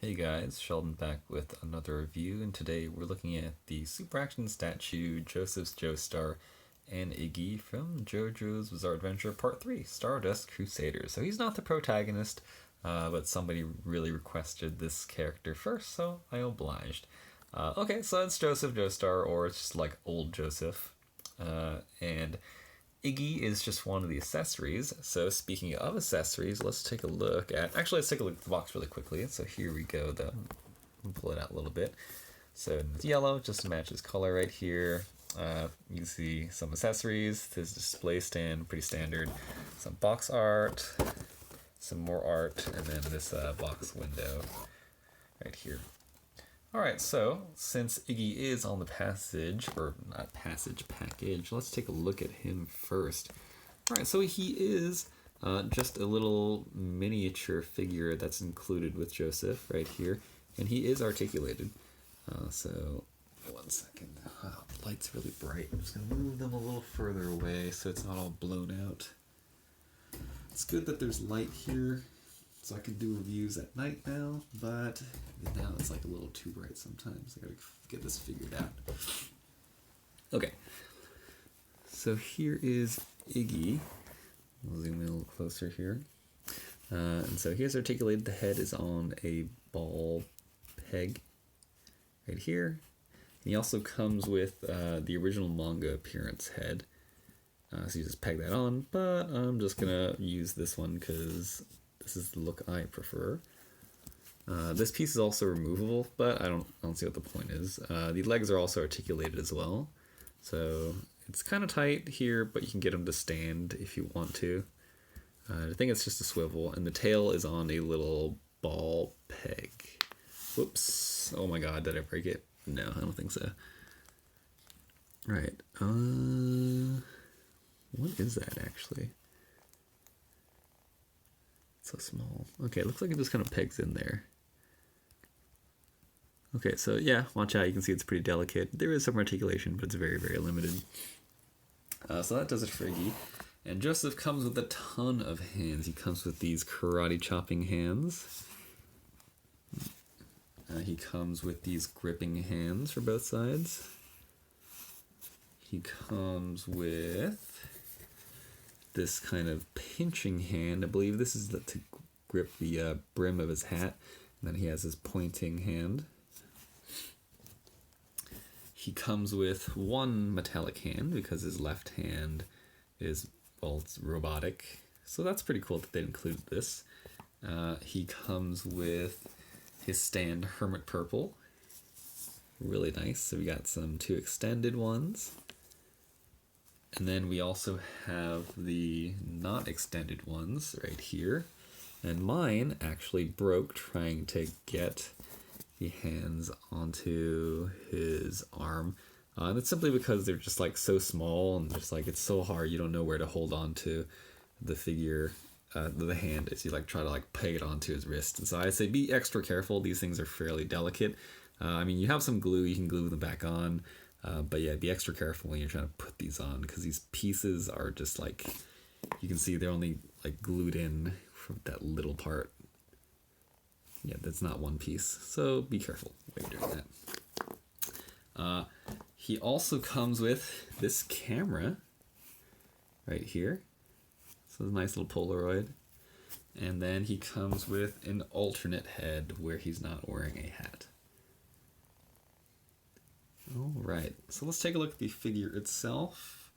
Hey guys, Sheldon back with another review, and today we're looking at the super action statue Joseph's Joestar and Iggy from Jojo's Bizarre Adventure Part 3, Stardust Crusaders. So he's not the protagonist, but somebody really requested this character first, so I obliged. Okay, so it's Joseph Joestar, or it's just like old Joseph. And Iggy is just one of the accessories. So speaking of accessories, let's take a look at... Actually, let's take a look at the box really quickly. So here we go, though. Pull it out a little bit. So it's yellow, just to match his color right here. You can see some accessories. This display stand, pretty standard. Some box art, some more art, and then this box window right here. Alright, so since Iggy is on the package, let's take a look at him first. Alright, so he is just a little miniature figure that's included with Joseph right here, and he is articulated. So, one second. Oh, the light's really bright. I'm just going to move them a little further away so it's not all blown out. It's good that there's light here, so I can do reviews at night now, but now it's like a little too bright sometimes. I gotta get this figured out. Okay, so here is Iggy. We'll zoom in a little closer here. And so here's articulated. The head is on a ball peg right here. And he also comes with the original manga appearance head. So you just peg that on, but I'm just gonna use this one because this is the look I prefer. This piece is also removable, but I don't see what the point is. The legs are also articulated as well, so it's kind of tight here, but you can get them to stand if you want to. I think it's just a swivel, and the tail is on a little ball peg. Whoops! Oh my god, did I break it? No, I don't think so. Right. What is that actually? So small. Okay, it looks like it just kind of pegs in there. Okay, so yeah, watch out. You can see it's pretty delicate. There is some articulation, but it's very, very limited. So that does it for Iggy. And Joseph comes with a ton of hands. He comes with these karate chopping hands. He comes with these gripping hands for both sides. He comes with this kind of pinching hand. I believe this is to grip the brim of his hat. And then he has his pointing hand. He comes with one metallic hand because his left hand is, well, it's robotic. So that's pretty cool that they included this. He comes with his stand Hermit Purple. Really nice. So we got two extended ones. And then we also have the not extended ones right here. And mine actually broke trying to get the hands onto his arm. And it's simply because they're just like so small and just like it's so hard, you don't know where to hold on to the figure, the hand as you like try to like peg it onto his wrist. And so I say be extra careful. These things are fairly delicate. I mean, you have some glue, you can glue them back on. But yeah, be extra careful when you're trying to put these on because these pieces are just like, you can see they're only like glued in from that little part. Yeah, that's not one piece, so be careful when you're doing that. He also comes with this camera right here. So it's a nice little Polaroid. And then he comes with an alternate head where he's not wearing a hat. Alright, so let's take a look at the figure itself.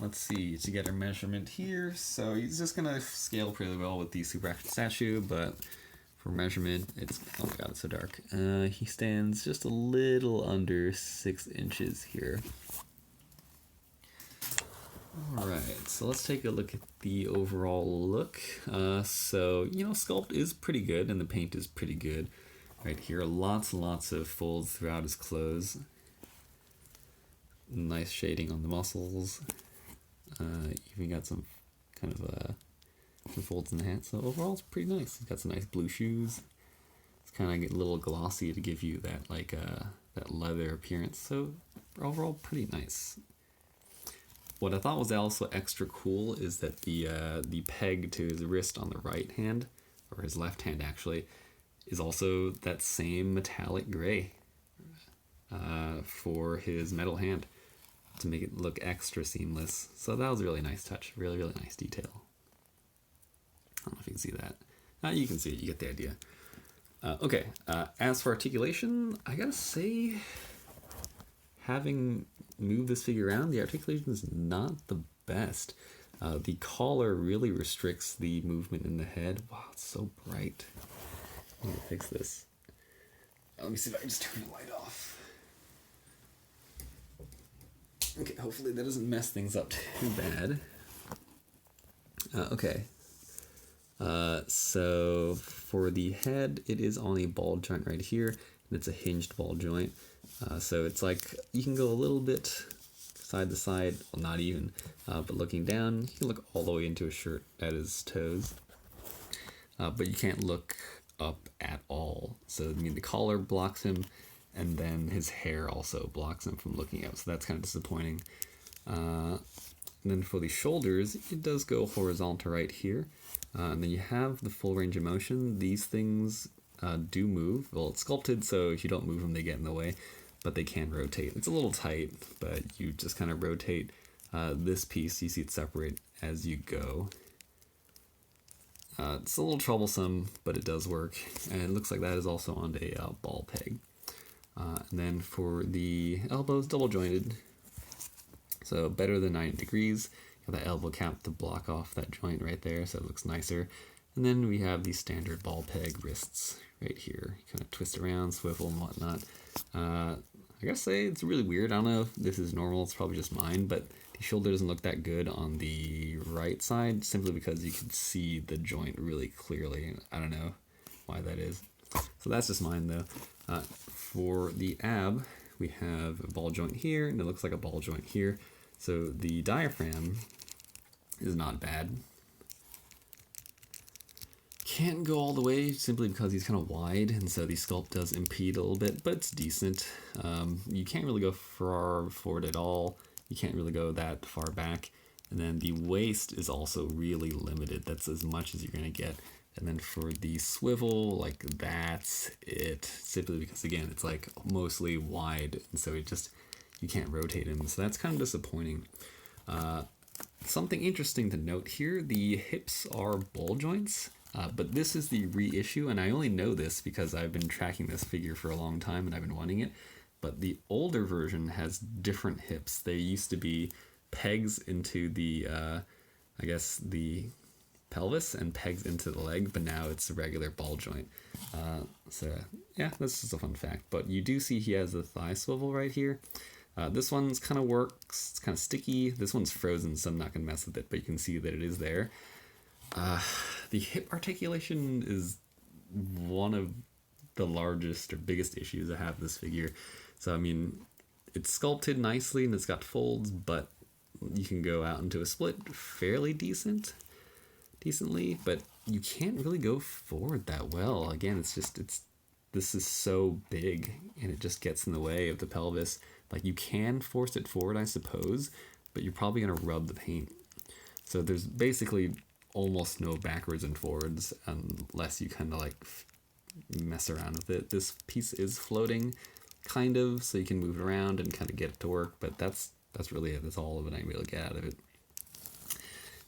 Let's see, to get our measurement here. So he's just going to scale pretty well with the super action statue, but for measurement, it's, oh my god, it's so dark. He stands just a little under 6 inches here. Alright, so let's take a look at the overall look. So, you know, sculpt is pretty good and the paint is pretty good. Right here, lots and lots of folds throughout his clothes. Nice shading on the muscles. Even got some kind of some folds in the hat. So overall, it's pretty nice. He's got some nice blue shoes. It's kind of a little glossy to give you that like that leather appearance. So overall, pretty nice. What I thought was also extra cool is that the peg to his wrist on the right hand, or his left hand actually, is also that same metallic gray for his metal hand to make it look extra seamless. So that was a really nice touch. Really, really nice detail. I don't know if you can see that. You can see it. You get the idea. Okay. As for articulation, I gotta say, having moved this figure around, the articulation is not the best. The collar really restricts the movement in the head. Wow, it's so bright. I'm gonna fix this. Let me see if I can just turn the light off. Okay, hopefully that doesn't mess things up too bad. Okay. So for the head, it is on a ball joint right here, and it's a hinged ball joint. So it's like you can go a little bit side to side, well, not even, but looking down, you can look all the way into his shirt at his toes. But you can't look up at all. So, I mean, the collar blocks him, and then his hair also blocks him from looking up, so that's kind of disappointing. And then for the shoulders, it does go horizontal right here. And then you have the full range of motion. These things do move. Well, it's sculpted, so if you don't move them, they get in the way, but they can rotate. It's a little tight, but you just kind of rotate this piece. You see it separate as you go. It's a little troublesome, but it does work. And it looks like that is also on a ball peg. And then for the elbows, double jointed. So better than 90 degrees. You have that elbow cap to block off that joint right there, so it looks nicer. And then we have the standard ball peg wrists right here. You kind of twist around, swivel and whatnot. I gotta say, it's really weird. I don't know if this is normal, it's probably just mine, but the shoulder doesn't look that good on the right side, simply because you can see the joint really clearly. I don't know why that is. So that's just mine though. For the ab, we have a ball joint here, and it looks like a ball joint here. So the diaphragm is not bad. Can't go all the way simply because he's kind of wide, and so the sculpt does impede a little bit, but it's decent. You can't really go far forward at all. You can't really go that far back. And then the waist is also really limited. That's as much as you're going to get. And then for the swivel, like that's it. Simply because, again, it's like mostly wide, and so you can't rotate him. So that's kind of disappointing. Something interesting to note here, the hips are ball joints, but this is the reissue, and I only know this because I've been tracking this figure for a long time and I've been wanting it. But the older version has different hips. They used to be pegs into the, I guess, the pelvis and pegs into the leg, but now it's a regular ball joint. So yeah, that's just a fun fact. But you do see he has a thigh swivel right here. This one's kind of works. It's kind of sticky. This one's frozen, so I'm not going to mess with it, but you can see that it is there. The hip articulation is one of the largest or biggest issues I have with this figure. So, I mean, it's sculpted nicely and it's got folds, but you can go out into a split fairly decently, but you can't really go forward that well. Again, this is so big and it just gets in the way of the pelvis. Like, you can force it forward, I suppose, but you're probably going to rub the paint. So there's basically almost no backwards and forwards unless you kind of like mess around with it. This piece is floating, kind of, so you can move it around and kind of get it to work, but that's really it. That's all of it I really get out of it.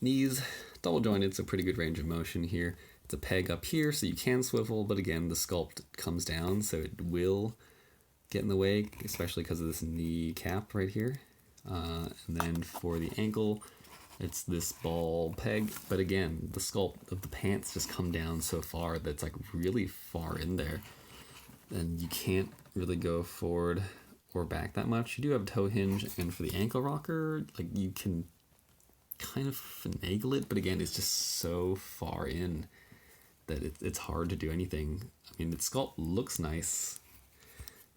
Knees, double jointed, so pretty good range of motion here. It's a peg up here, so you can swivel, but again, the sculpt comes down, so it will get in the way, especially because of this knee cap right here. And then for the ankle, it's this ball peg, but again, the sculpt of the pants just come down so far that it's like really far in there, and you can't really go forward or back that much. You do have a toe hinge, and for the ankle rocker, like, you can kind of finagle it, but again, it's just so far in that it's hard to do anything. I mean, the sculpt looks nice,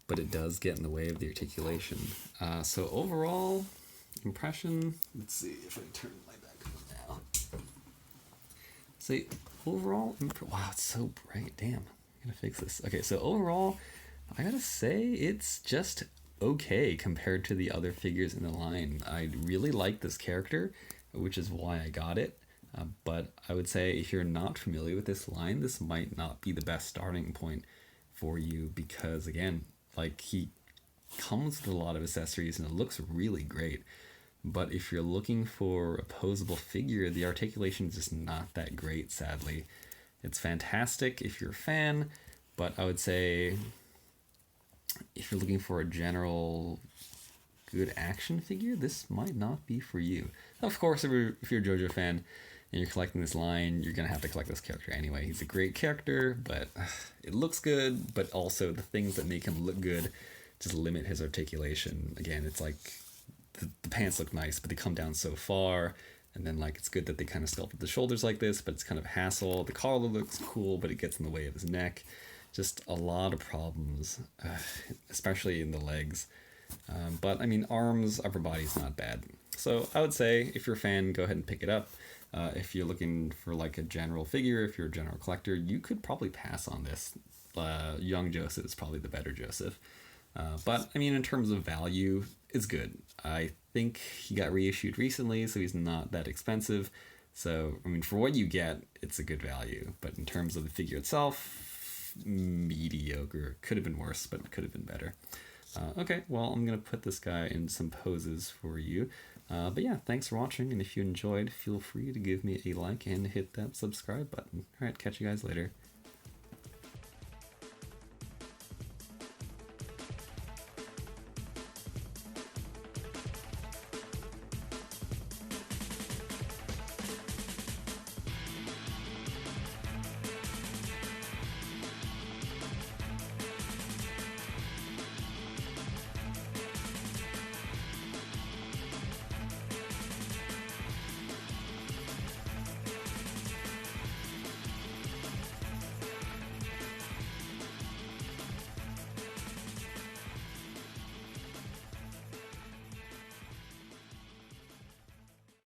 but it does get in the way of the articulation. So overall impression, let's see if I turn my back on now. See, overall, wow, it's so bright, damn, I gotta fix this. Okay, so overall, I gotta say it's just okay compared to the other figures in the line. I really like this character, which is why I got it. But I would say if you're not familiar with this line, this might not be the best starting point for you because, again, like he comes with a lot of accessories and it looks really great. But if you're looking for a posable figure, the articulation is just not that great, sadly. It's fantastic if you're a fan, but I would say if you're looking for a general good action figure, this might not be for you. Of course, if you're a Jojo fan and you're collecting this line, you're going to have to collect this character anyway. He's a great character, but it looks good, but also the things that make him look good just limit his articulation. Again, it's like the pants look nice, but they come down so far. And then, like, it's good that they kind of sculpted the shoulders like this, but it's kind of a hassle. The collar looks cool, but it gets in the way of his neck. Just a lot of problems, especially in the legs. But, I mean, arms, upper body's not bad. So I would say, if you're a fan, go ahead and pick it up. If you're looking for, like, a general figure, if you're a general collector, you could probably pass on this. Young Joseph is probably the better Joseph. But, I mean, in terms of value, it's good. I think he got reissued recently, so he's not that expensive. So, I mean, for what you get, it's a good value. But in terms of the figure itself, mediocre. Could have been worse, but could have been better. Okay, well, I'm going to put this guy in some poses for you. But yeah, thanks for watching, and if you enjoyed, feel free to give me a like and hit that subscribe button. Alright, catch you guys later.